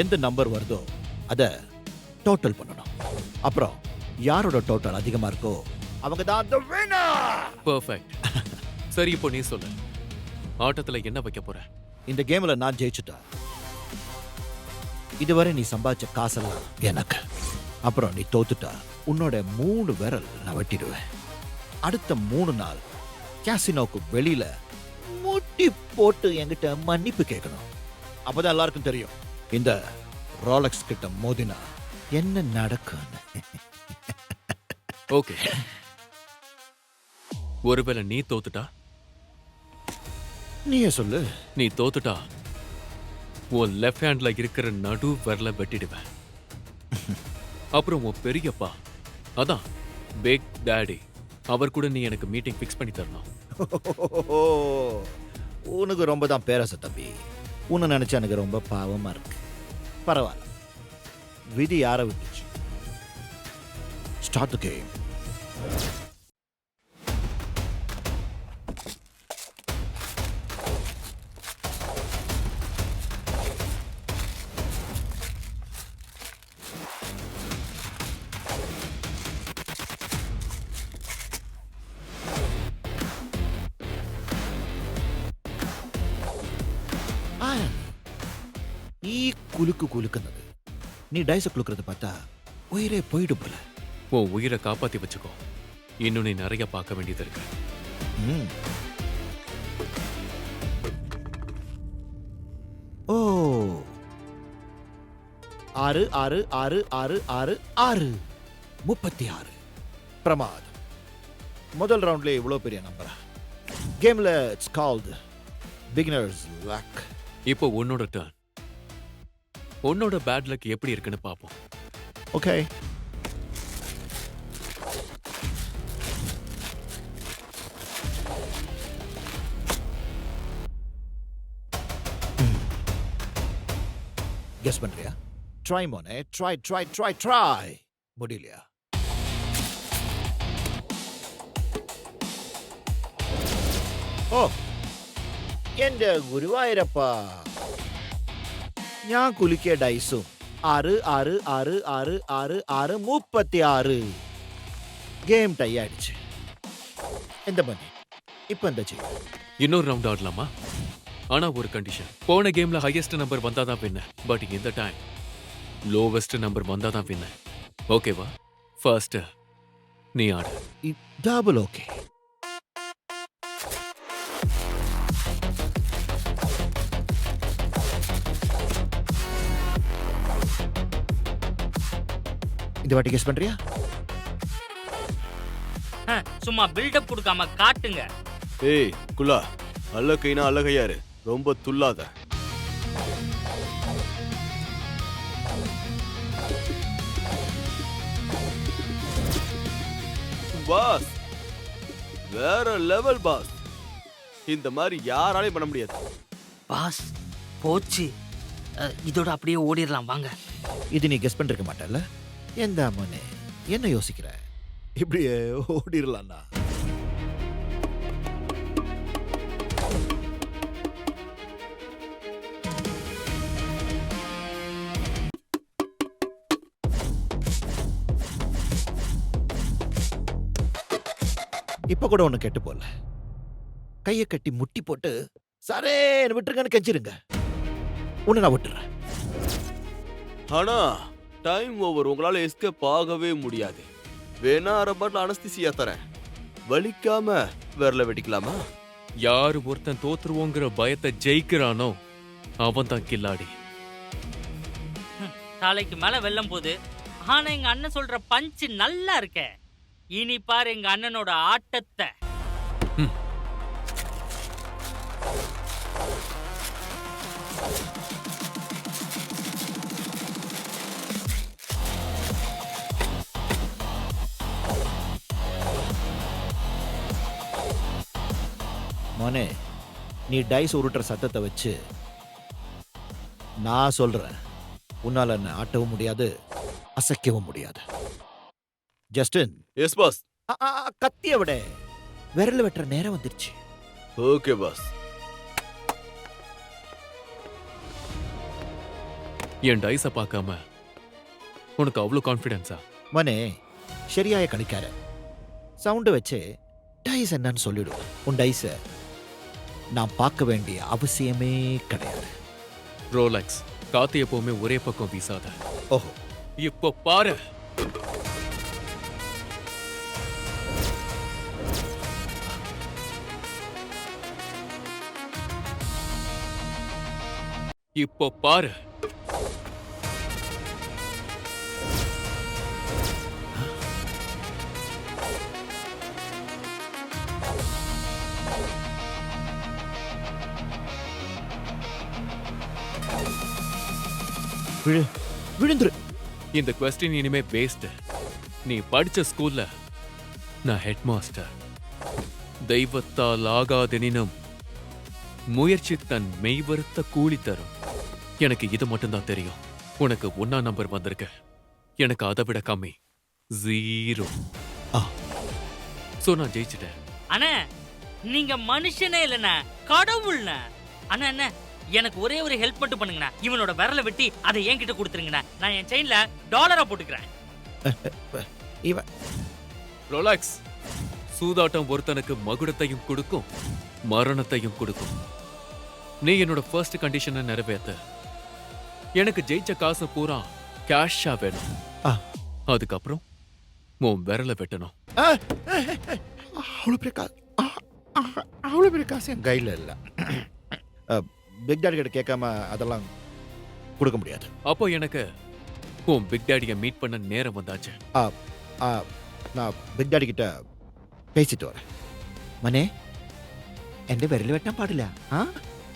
எந்த நம்பர் வருதோ அதை டோட்டல் பண்ணணும். அப்புறம் யாரோட டோட்டல் அதிகமா இருக்கோ அவங்க தான் the winner. பெர்ஃபெக்ட். சரி, இப்போ நீ சொல்லு, ஆட்டத்துல என்ன வைக்க போற? இந்த கேம்ல நான் ஜெயிச்சுட்டா இதுவரை நீ சம்பாதிச்ச காசெல்லாம் எனக்கு. அப்புறம் நீ தோத்துட்டா உன்னோட 3 விரல் நான் வெட்டிடுவேன். அடுத்த 3 நாள் கேசினோக்கு வெளியில முட்டி போட்டு என்கிட்ட மன்னிப்பு கேட்கணும். அப்பதான் எல்லாருக்கும் தெரியும் இந்த ரோலக்ஸ் கிட்ட மோதினா என்ன நடக்கும்னு. ஓகே, ஒருவேளை நீ தோத்துட்டா? நீயே சொல்லு. நீ தோத்துட்டா உன் லெஃப்ட் ஹேண்ட்ல இருக்கிற நடு விரல வெட்டிடுவேன். அப்புறம் உன் பெரியப்பா, அதான் பிக் டாடி, அவர் கூட நீ எனக்கு மீட்டிங் ஃபிக்ஸ் பண்ணி தரணும். உனக்கு ரொம்ப தான் பேரச தம்பி. உன்னை நினைச்சா எனக்கு ரொம்ப பாவமா இருக்கு. பரவாயில்ல, விதி யார விட்டுச்சு. Start the game. ഈ കുലുക്ക് കുലുക്കുന്നത് നീ ഡൈസ് കുലുക്കുന്നത് பார்த்தா உயிரே போயிடும் போல. உன் உயிரை காப்பாத்தி வச்சுக்கோ, இன்னும் நீ நிறைய பார்க்க வேண்டியது இருக்கு. ஓ 6 6 6 6 6 6 36 பிரமாதம். முதல் ரவுண்ட்ல இவ்வளவு பெரிய நம்பரா? கேம்ல இட்ஸ் கால்ட் பிகினர்ஸ் லக். இப்போ உன்னோட டர்ன். உன்னோட பேட் லக் எப்படி இருக்குன்னு பாப்போம். ஓகே, கெஸ் பண்றியா? ட்ரை மோனே, ட்ரை ட்ரை ட்ரை ட்ரை. முடியலையா? ഓ എന്റെ ഗുരുവായൂരപ്പാ, ഞാൻ കുലുക്കിയ ഡൈസും 6 6 6 6 6 6 36. கேம் டை ஆயிடுச்சு. எந்த பண்ணி இப்போ என்ன செய்யும்? இன்னொரு ரவுண்ட் ஆடலாமா? ஆனா ஒரு கண்டிஷன். போன கேம்ல ஹையஸ்ட் நம்பர் வந்தாதான் வின்ன, பட் இந்த டைம் லோவஸ்ட் நம்பர் வந்தாதான் வின்ன. ஓகேவா? ஃபர்ஸ்ட் நீ ஆடு. Double okay. இந்த வாட்டி கெஸ் பண்றியா? சும்மா பில்டப் கொடுக்காம காட்டுங்க. ஏய் குலா, அல்லக்கைனா அல்லகையாரு, ரொம்ப துள்ளாத. பாஸ் வேற லெவல் பாஸ். இந்த மாதிரி யாராலையும் பண்ண முடியாது பாஸ். போச்சு, இதோட அப்படியே ஓடிடலாம் வாங்க. இது நீ கெஸ் பண்ணிருக்க மாட்டல? எந்த மோனே என்ன யோசிக்கிற? இப்படியே ஓடிடலாம்னா இப்ப கூட ஒண்ணு கெட்டு போல. கையை கட்டி முட்டி போட்டு சரே விட்டுருங்கன்னு கெஞ்சிருங்க. உன்னை நான் விட்டுறேன். ஆனா டைம் ஓவர், உங்களால எஸ்கேப் ஆகவே முடியாது. வேணா அரை பாட்டில் அனஸ்தீசியா தரேன், வலிக்காம விரல வெட்டிக்கலாமா? யாரு ஒருத்தன் தோத்துருவோங்கிற பயத்தை ஜெயிக்கிறானோ அவன் தான் கில்லாடி. தலைக்கு மேல வெல்லம் போது. ஆனா எங்க அண்ணன் சொல்ற பஞ்சு நல்லா இருக்க. இனி பாரு எங்க அண்ணனோட ஆட்டத்தை. மோனே, நீ டைஸ் உருட்டுற சத்தத்தை வச்சு நான் சொல்றேன், உன்னால என்ன ஆட்டவும் முடியாது, அசைக்கவும் முடியாது. ஜஸ்டின். Yes boss. கத்திய விட விரல் வெட்டுற நேரம் வந்துருச்சு. Okay pass. என் டைஸை பார்க்காம உனக்கு அவ்வளோ கான்ஃபிடென்ஸா? மனே சரியாய கணிக்கார சவுண்டு வச்சு டைஸ் என்னன்னு சொல்லிடுவேன். உன் டைஸை நான் பார்க்க வேண்டிய அவசியமே கிடையாது. ரோலக்ஸ் காத்து எப்பவுமே ஒரே பக்கம் வீசாத. ஓஹோ, இப்போ பாரு. இப்போ பாரு. விழுந்துரு. இந்த கொஸ்டின் இனிமே வேஸ்ட். நீ படிச்ச ஸ்கூல்ல நான் ஹெட் மாஸ்டர். தெய்வத்தால் ஆகாதெனினும் முயற்சி தன் மெய்வருத்த கூலி தரும். எனக்கு இது மட்டும்தான் தெரியும். உனக்கு 1ஆம் நம்பர் வந்திருக்கு, எனக்கு அதை விட கம்மி 0. ஆ. சோ நான் ஜெயிச்சிட்டேன். அண்ணா நீங்க மனுஷனே இல்லண்ணா, கடவுள்ண்ணா. அண்ணா அண்ணா எனக்கு ஒரே ஒரு ஹெல்ப் மட்டும் பண்ணுங்கண்ணா. இவனோட விரலை வெட்டி அதை என்கிட்ட கொடுத்துருங்கண்ணா. நான் என் செயின்ல டாலரா போட்டுக்கிறேன். இவன் ரோலக்ஸ், சூதாட்டம் ஒருத்தனுக்கு மகுடத்தையும் கொடுக்கும் மரணத்தையும் கொடுக்கும். நீ என்னோட ஃபர்ஸ்ட் கண்டிஷனை நிறைவேற்ற எனக்கு ஜெயிச்ச காசு பூரா கேஷா வேணும். ஆ. அதுக்கப்புறம் உன் விரலை வெட்டணும். அவ்வளோ பெரிய காசு என் கையில் இல்லை. பிக் டாடி கிட்ட கேட்காம அதெல்லாம் கொடுக்க முடியாது. அப்போ எனக்கு உன் பிக் டாடியை மீட் பண்ண நேரம் வந்தாச்சு. நான் பிக் டாடி கிட்ட பேசிட்டு வரேன். மனே എൻ്റെ വിരൽ വെട്ടാൻ പാടില്ല.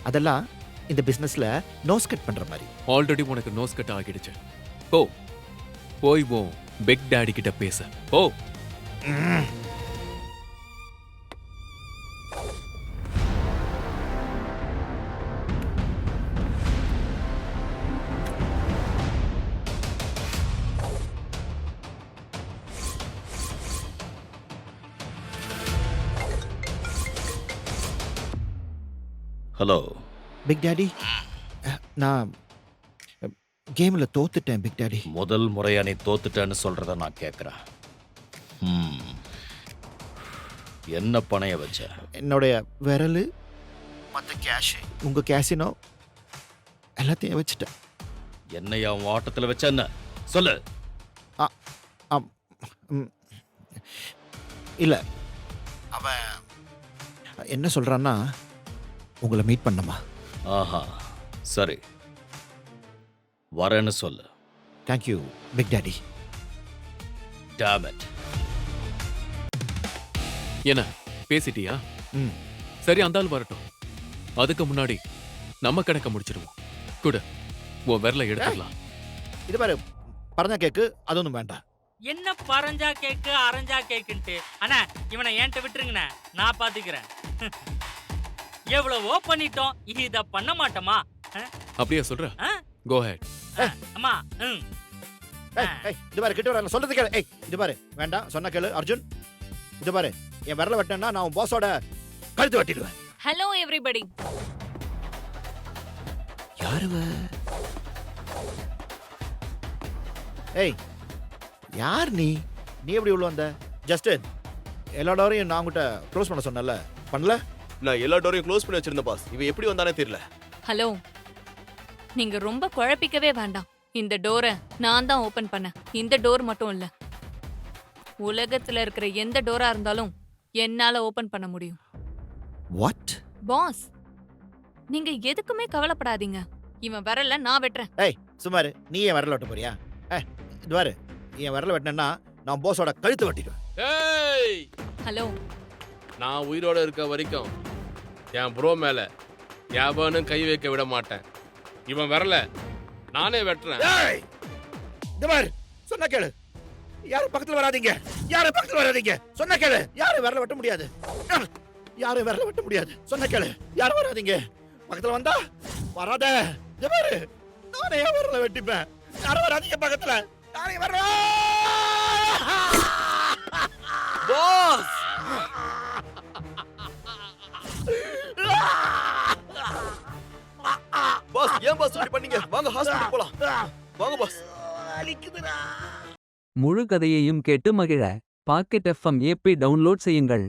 அதெல்லாம் இந்த பிசினஸ்ல நோஸ் கட் பண்ற மாதிரி. ஆல்ரெடி உனக்கு நோஸ் கட் ஆகிடுச்சு. போய் உன் பிக் டாடி கிட்ட பேச போ. ஹலோ பிக் டாடி, நான் கேம்ல தோத்துட்டேன் பிக் டாடி. முதல் முறையா நீ தோத்துட்டேன்னு சொல்றத நான் கேட்குறேன். என்ன பணைய வச்ச? என்னுடைய விரல், மற்ற கேஷ், உங்க கேசினோ எல்லாத்தையும் வச்சுட்டேன். என்னையா உன் ஆட்டத்தில் வச்ச? என்ன சொல்லு. இல்ல, அவன் என்ன சொல்றான்னா உங்களை மீட் பண்ணமா. ஆஹா, சரி, வரேன்னு சொல்லு. Thank you big daddy. Damn it. என்ன பேசிட்டியா? ம், சரி, அந்த ஆள் வரட்டும். அதுக்கு முன்னாடி நம்ம கணக்க முடிச்சிருவோம். கூட உன் விரலை எடுத்துக்கலாம். இது பாரு, பறஞ்சா கேக்கு அது ஒன்றும் வேண்டாம். என்ன பறஞ்சா கேக்கு அரைஞ்சா கேக்குன்ட்டு. அண்ணா இவனை என்கிட்ட விட்டுருங்கண்ணா, நான் பாத்துக்கிறேன். எவ்வளவோ பண்ணிட்டோம், இத பண்ண மாட்டோமா? அப்படியே சொல்ற? கோ ஹெட். அம்மா இது பாரு, கிட்ட வர சொல்றது கேளு. இது பாரு, வேண்டாம் சொன்ன கேளு அர்ஜுன். இது பாரு, என் விரல வெட்டினா நான் உன் பாஸோட கழுத்து வெட்டிடுவேன். Hello everybody. யாருவ? ஏய், யார் நீ? நீ எப்படி உள்ள வந்த? ஜஸ்டின், எல்லா டோரையும் நான் உங்ககிட்ட க்ளோஸ் பண்ண சொன்னல, பண்ணல? நான் எல்லா டோரையும் க்ளோஸ் பண்ணி வச்சிருந்தேன் பாஸ். இவன் எப்படி வந்தானே தெரியல. ஹலோ, நீங்க ரொம்ப குழப்பிக்கவே வேண்டாம். இந்த டோரை நான் தான் ஓபன் பண்ணேன். இந்த டோர் மட்டும் இல்ல, உலகத்துல இருக்கிற எந்த டோரா இருந்தாலும் என்னால ஓபன் பண்ண முடியும். வாட்? பாஸ், நீங்க எதுக்குமே கவலைப்படாதீங்க. இவன் விரல நான் வெட்டுறேன். ஏய் சுமாரு, நீ என் விரல வெட்ட போறியா? இது பாரு, என் விரல வெட்டினா நான் பாஸோட கழுத்து வெட்டிடுவேன். ஏய், ஹலோ, நான் உயிரோட இருக்க வரைக்கும் என் ப்ரோ மேல எவனும் கை வைக்க விட மாட்டேன். இவன் வரல, நானே வெட்டுறேன். ஏய், இது பாரு, சொன்ன கேளு. யாரும் பக்கத்துல வராதீங்க, யாரும் பக்கத்துல வராதீங்க. சொன்ன கேளு, யாரும் விரல வெட்ட முடியாது, யாரும் விரல வெட்ட முடியாது. சொன்ன கேளு, யாரும் வராதீங்க. பக்கத்துல வந்தா வராத. இது பாரு, நானே என் விரல வெட்டிப்பேன். யாரும் வராதீங்க பக்கத்துல, நானே வரேன். பாஸ் பாஸ் ஏன் பாஸ் இப்படி பண்ணீங்க? வாங்க ஹாஸ்பிடல் போலாம். வாங்க பாஸ். முழு கதையையும் கேட்டு மகிழ பாக்கெட் எஃப்எம் ஏபி டவுன்லோட் செய்யுங்கள்.